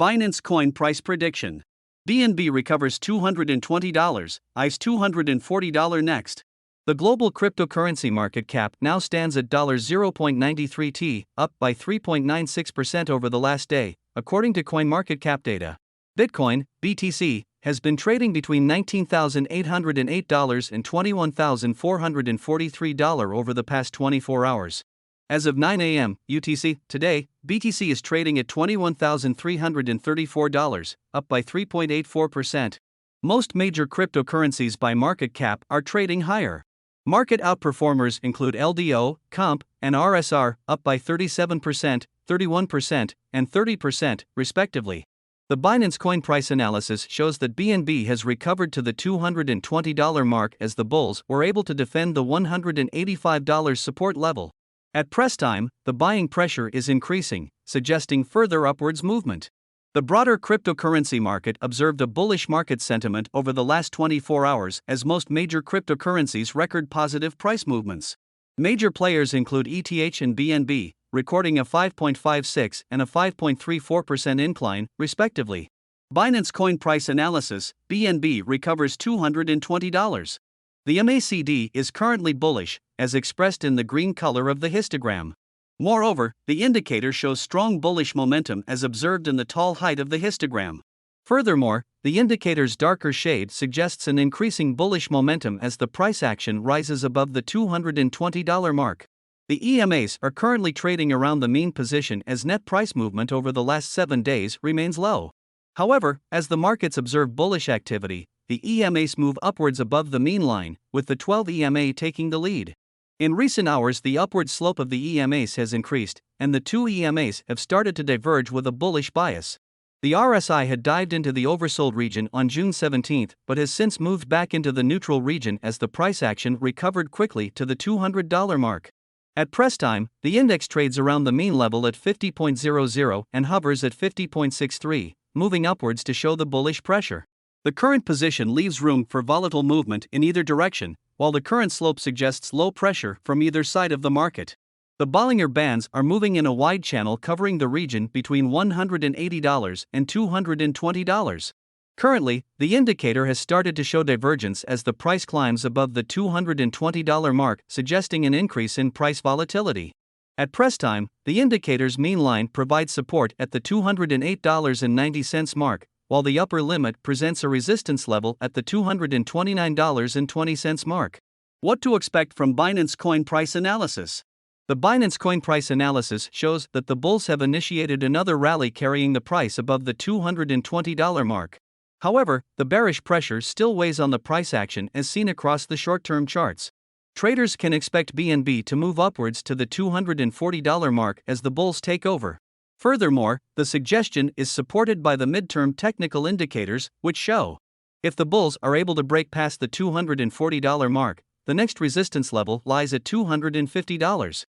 Binance Coin Price Prediction. BNB recovers $220, ICE $240 next. The global cryptocurrency market cap now stands at $0.93t, up by 3.96% over the last day, according to CoinMarketCap data. Bitcoin, BTC, has been trading between $19,808 and $21,443 over the past 24 hours. As of 9 a.m. UTC today, BTC is trading at $21,334, up by 3.84%. Most major cryptocurrencies by market cap are trading higher. Market outperformers include LDO, COMP, and RSR, up by 37%, 31%, and 30%, respectively. The Binance Coin Price analysis shows that BNB has recovered to the $220 mark as the bulls were able to defend the $185 support level. At press time, the buying pressure is increasing, suggesting further upwards movement. The broader cryptocurrency market observed a bullish market sentiment over the last 24 hours as most major cryptocurrencies record positive price movements. Major players include ETH and BNB, recording a 5.56% and a 5.34% incline, respectively. Binance Coin Price Analysis, BNB recovers $220. The MACD is currently bullish, as expressed in the green color of the histogram. Moreover, the indicator shows strong bullish momentum as observed in the tall height of the histogram. Furthermore, the indicator's darker shade suggests an increasing bullish momentum as the price action rises above the $220 mark. The EMAs are currently trading around the mean position as net price movement over the last 7 days remains low. However, as the markets observe bullish activity, the EMAs move upwards above the mean line, with the 12 EMA taking the lead. In recent hours, the upward slope of the EMAs has increased, and the two EMAs have started to diverge with a bullish bias. The RSI had dived into the oversold region on June 17 but has since moved back into the neutral region as the price action recovered quickly to the $200 mark. At press time, the index trades around the mean level at 50.00 and hovers at 50.63, moving upwards to show the bullish pressure. The current position leaves room for volatile movement in either direction, while the current slope suggests low pressure from either side of the market. The Bollinger Bands are moving in a wide channel covering the region between $180 and $220. Currently, the indicator has started to show divergence as the price climbs above the $220 mark, suggesting an increase in price volatility. At press time, the indicator's mean line provides support at the $208.90 mark, while the upper limit presents a resistance level at the $229.20 mark. What to expect from Binance Coin Price Analysis? The Binance Coin Price Analysis shows that the bulls have initiated another rally carrying the price above the $220 mark. However, the bearish pressure still weighs on the price action as seen across the short-term charts. Traders can expect BNB to move upwards to the $240 mark as the bulls take over. Furthermore, the suggestion is supported by the midterm technical indicators, which show if the bulls are able to break past the $240 mark, the next resistance level lies at $250.